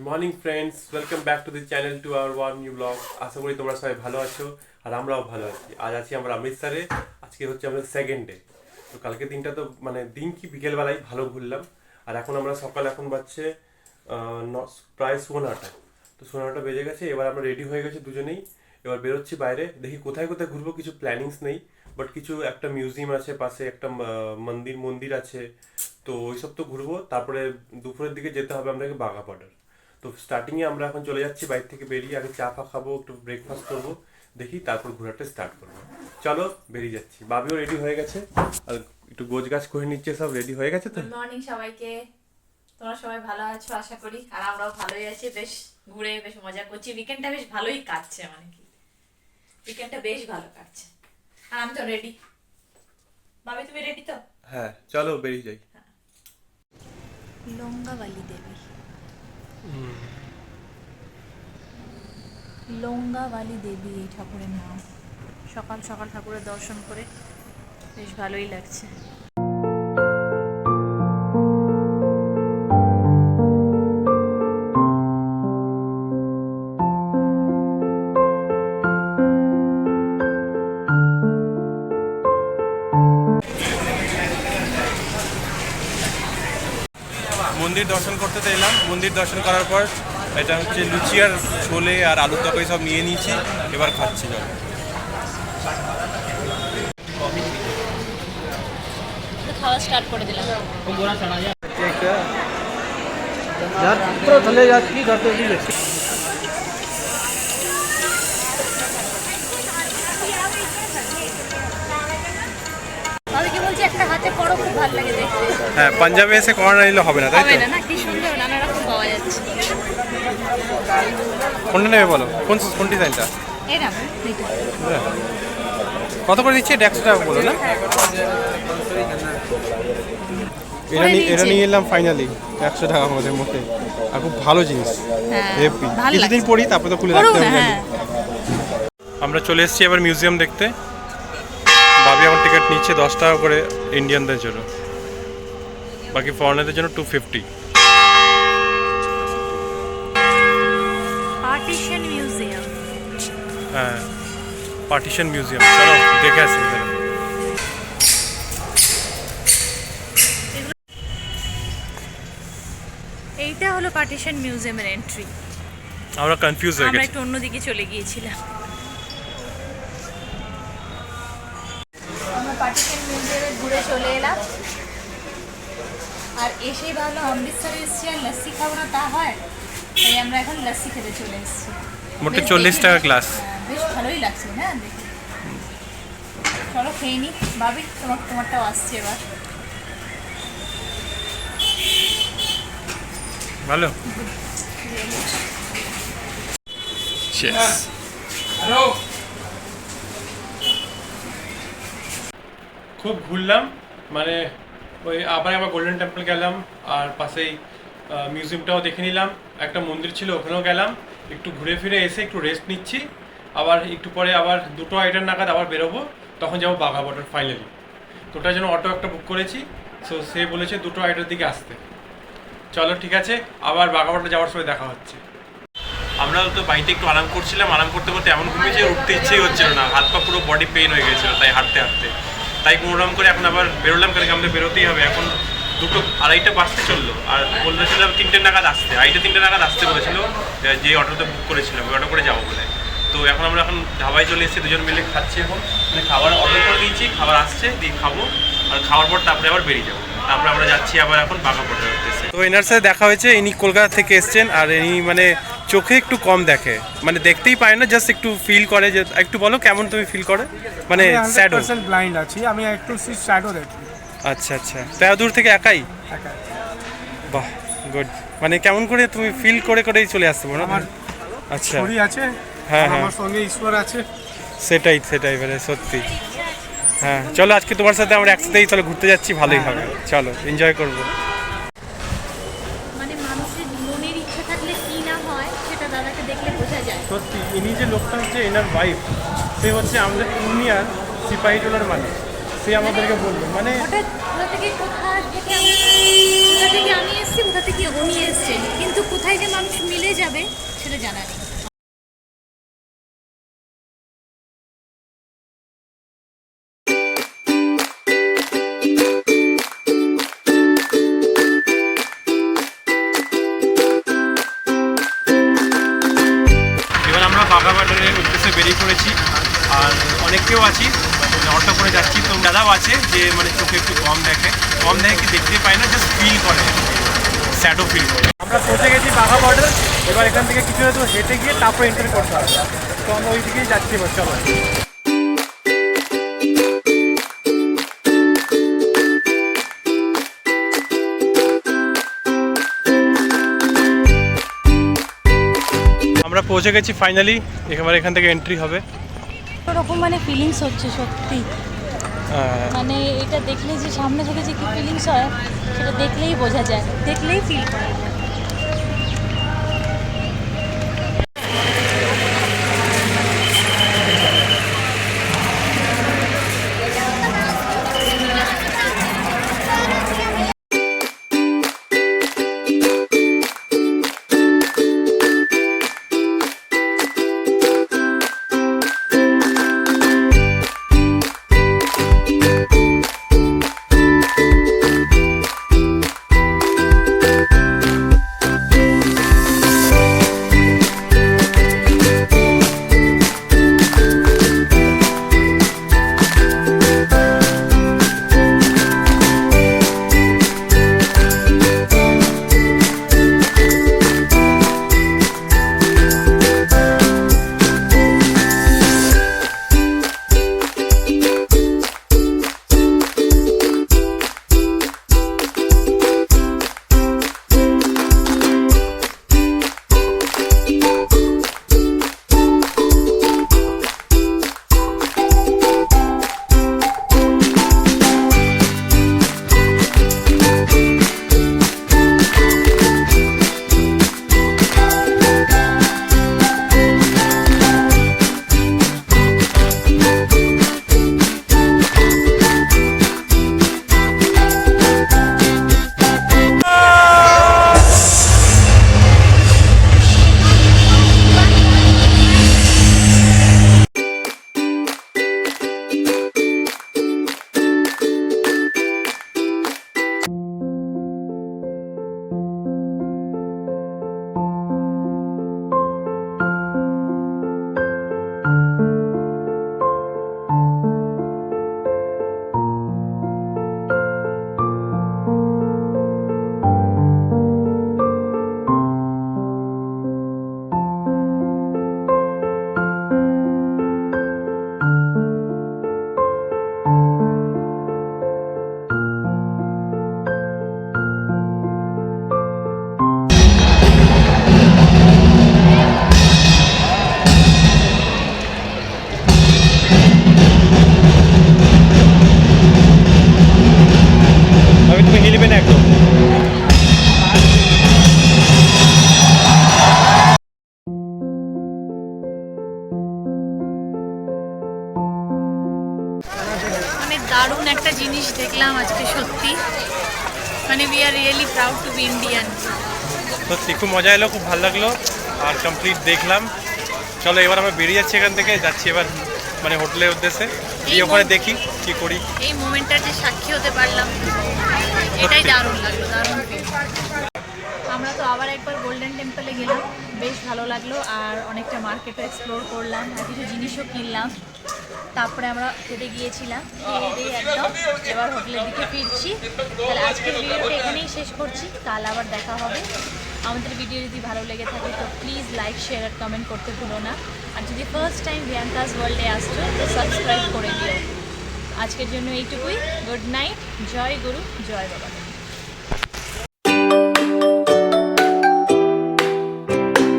Morning friends, welcome back to the channel to our one new blog. আশা করি তোমরা সবাই ভালো আছো আর আমরাও ভালো আছি। আজ আছি আমরা অমৃতসরে। আজকে হচ্ছে আমাদের সেকেন্ড ডে। তো কালকে দিনটা তো দিন কি বিকেলবেলায় ভালো ঘুরলাম। আর এখন আমরা এখন বাজছে প্রায় 9:30। তো 9:30 বেজে গেছে। এবার আমরা রেডি হয়ে গেছি দুজনেই। এবার বেরোচ্ছি বাইরে, দেখি কোথায় কোথায় ঘুরবো, কিছু প্ল্যানিংস নেই। বাট কিছু একটা মিউজিয়াম আছে পাশে, একটা মন্দির আছে। তো ওইসব তো ঘুরবো। তারপরে দুপুরের দিকে যেতে হবে আমাদেরকে বাঘা বর্ডার। তো স্টার্টিংয়ে আমরা এখন চলে যাচ্ছি বাইরে থেকে বেরিয়ে, আগে চা ফা খাবো, একটু ব্রেকফাস্ট করবো, দেখি তারপর ঘোরাটা স্টার্ট করবো। চলো বেরিয়ে যাচ্ছি। বাবিও রেডি হয়ে গেছে আর একটু গোছ গাছ করে নিচ্ছে, সব রেডি হয়ে গেছে। তো গুড মর্নিং সবাইকে। তোমরা সবাই ভালো আছো আশা করি, আর আমরাও ভালোই আছি। বেশ ঘুরে বেশ মজা করছি। উইকেন্ডটা বেশ ভালোই কাটছে, মানে কি উইকেন্ডটা বেশ ভালো কাটছে। আর আমি তো রেডি। ভাবি তুমি রেডি তো? হ্যাঁ, চলো বেরিয়ে যাই। লঙ্গাওয়ালি দেবী, লঙ্গাওয়ালি দেবী এই ঠাকুরের নাম। সকাল সকাল ঠাকুরের দর্শন করে বেশ ভালোই লাগছে। মন্দির দর্শন করতে তো এলাম। মন্দির দর্শন করার পর এটা হচ্ছে লুচি আর ছোলে আর আলুর তরকারি সব নিয়ে নিয়েছি, এবার খাচ্ছি। খাওয়া স্টার্ট করে দিলাম। यार पूरा थले यार की करते भी है। ভাবি কি বলছে, একটা হাতে করো, খুব ভালো লাগে দেখতে। হ্যাঁ, পাঞ্জাবে এসে করা না নিলে হবে না, তাই হবে তো? না না, কি সুন্দর নানা রকম পাওয়া যাচ্ছে। কোনটা নেবে বলো, কোন ডিজাইনটা? এরকম এইটা কত করে দিচ্ছে? 150 টাকা বলো না? এটা নিয়ে এলাম ফাইনালি 100 টাকা আমাদের মধ্যে। আর খুব ভালো জিনিস, হেভি। কিছুদিন পরই তারপরে তো খুলে রাখতে হবে। আমরা চলে এসেছি এবার মিউজিয়াম দেখতে। ভাবি আমার টিকিট নিচ্ছে 10 টাকা করে ইন্ডিয়ানদের জন্য, বাকি ফরেনারদের জন্য 250। Partition museum. হ্যাঁ, পার্টিশন মিউজিয়াম। চলো দেখে আসি। এইটা হলো পার্টিশন মিউজিয়ামের এন্ট্রি। আমরা কনফিউজ হয়ে আমরা গেছি। একটু অন্যদিকে চলে গিয়েছিলাম। আমরা পার্টিশন মিউজিয়ামে ঘুরে চলে এলাম। আর এসেই ভাবলাম অমৃতসরে এসেছি আর লস্যি খাবো না তা হয়, তাই আমরা এখন লস্যি খেতে চলে এসেছি। মোটে বেশ 40 টাকা গ্লাস। বেশ ভালোই লাগছে না দেখে। চলো খেয়ে নি। ভাবি তোমারটাও আসছে এবার। ভালো। খুব ঘুরলাম, মানে ওই আবার গোল্ডেন টেম্পল গেলাম, আর পাশেই মিউজিয়ামটাও দেখে নিলাম। একটা মন্দির ছিল, ওখানেও গেলাম। একটু ঘুরে ফিরে এসে একটু রেস্ট নিচ্ছি। আবার একটু পরে আবার 2:30 নাগাদ আবার বেরোবো, তখন যাবো বাঘা বর্ডার ফাইনালি। তো ওটার জন্য অটো একটা বুক করেছি। সো সে বলেছে 2:30 দিকে আসতে। চলো ঠিক আছে, আবার বাঘা বর্ডার যাওয়ার সময় দেখা হচ্ছে। আমরা তো বাড়িতে একটু আরাম করছিলাম, আরাম করতে করতে এমন ঘুমিয়েছে উঠতে ইচ্ছেই হচ্ছিল না, হাত পা পুরো বডি পেইন হয়ে গেছিলো, তাই হাঁটতে হাঁটতে। তাই কোনোরকম করে এখন আবার বেরোলাম, কারণ আমাদের বেরোতেই হবে। এখন 2:30 বাজতে চললো, আর বলেছিলাম 3টে নাগাদ আসতে, 3টে নাগাদ আসতে বলেছিল যে অটোতে বুক করেছিলাম, ওই অটো করে যাবো বলে। তো এখন আমরা ধাবায় চলে এসেছি, দুজন মিলে খাচ্ছি। এখন মানে খাবার অর্ডার করে দিয়েছি, খাবার আসছে, দিয়ে খাবো। আর খাওয়ার পর তারপরে আবার বেরিয়ে যাবো। তারপরে আমরা যাচ্ছি আবার এখন বাঘা বর্ডার উদ্দেশ্যে। তো এনার সাথে দেখা হয়েছে, ইনি কলকাতা থেকে এসছেন। আর ইনি মানে চোখে একটু কম দেখে, মানে দেখতেই পায় না, জাস্ট একটু ফিল করে। যে একটু বলো কেমন তুমি ফিল করে, মানে শ্যাডো? 100% ব্লাইন্ড আছি আমি, একটু শ্যাডো দেখি। আচ্ছা আচ্ছা, তো দূর থেকে একাই? বাহ, গুড। মানে কেমন করে তুমি ফিল করে করেই চলে আসতে পারো? আমার আচ্ছা, ছড়ি আছে। হ্যাঁ হ্যাঁ, আমার সঙ্গে ঈশ্বর আছে। সেটাই মানে সত্যি। হ্যাঁ চলো, আজকে তোমার সাথে আমরা একসাথেই তাহলে ঘুরতে যাচ্ছি, ভালোই হবে। চলো এনজয় করবো। মানে মানুষের মনের ইচ্ছা থাকলে কি না হয় সেটা দাদাকে দেখলে বোঝা যায়। সত্যি, ইনি যে লোকটা হচ্ছে এনার ওয়াইফ, সে হচ্ছে আমাদের পূর্ণিয়ার সিপাহীটোলার মানুষ। সে আমাদেরকে বললো, মানে হঠাৎ কোথা থেকে আমি এসেছি, কোথা থেকে উনি এসছেন, কিন্তু কোথায় যে মানুষ মিলে সেটা জানা নেই। এবার আমরা বাঘা বাজারের উদ্দেশ্যে বেরিয়ে পড়েছি, আর অনেকেও আছি, অটো করে যাচ্ছি। তো দাদাও আছে যে মানে চোখে একটু কম দেখে কি দেখতে পায় না, জাস্ট ফিল করে, স্যাডও ফিল করে। আমরা পৌঁছে গেছি বাঘা বর্ডার। এবার এখান থেকে কিছু হয়তো হেঁটে গিয়ে তারপর এন্টার করতে হবে। তো আমরা ওই দিকেই যাচ্ছি এবার, চলো। আমরা পৌঁছে গেছি ফাইনালি, একেবারে এখান থেকে এন্ট্রি হবে। ওরকম মানে ফিলিংস হচ্ছে সত্যি, মানে এটা দেখলে যে সামনে থেকে যে কি ফিলিংস হয় সেটা দেখলেই বোঝা যায়, দেখলেই ফিল করা যায়। দারুণ একটা জিনিস দেখলাম আজকে সত্যি, মানে we are really proud to be Indian. সত্যি খুব মজা এলো, খুব ভালো লাগলো, আর কমপ্লিট দেখলাম। চলো এবার আমরা বেরিয়ে যাচ্ছি এখান থেকে, যাচ্ছি এবার মানে হোটেলের উদ্দেশ্যে, গিয়ে ওখানে দেখি কি করি। এই মোমেন্টটার যে সাক্ষী হতে পারলাম, এটাই দারুণ লাগলো, দারুণ। আমরা তো আবার একবার গোল্ডেন টেম্পলে গেলাম, বেশ ভালো লাগলো, আর অনেকটা মার্কেটও এক্সপ্লোর করলাম, আর কিছু জিনিসও কিনলাম। তারপরে আমরা হেঁটে গিয়েছিলাম, হেঁটে একদম এবার হোটেলের দিকে ফিরছি। তাহলে আজকের ভিডিওটা এখানেই শেষ করছি, কাল আবার দেখা হবে। আমাদের ভিডিও যদি ভালো লেগে থাকে তো প্লিজ লাইক, শেয়ার আর কমেন্ট করতে ভুলো না। আর যদি ফার্স্ট টাইম ভিয়াঙ্কাস ওয়ার্ল্ডে আসছো তো সাবস্ক্রাইব করে দিও। আজকের জন্য এইটুকুই। গুড নাইট, জয় গুরু, জয় বাবা।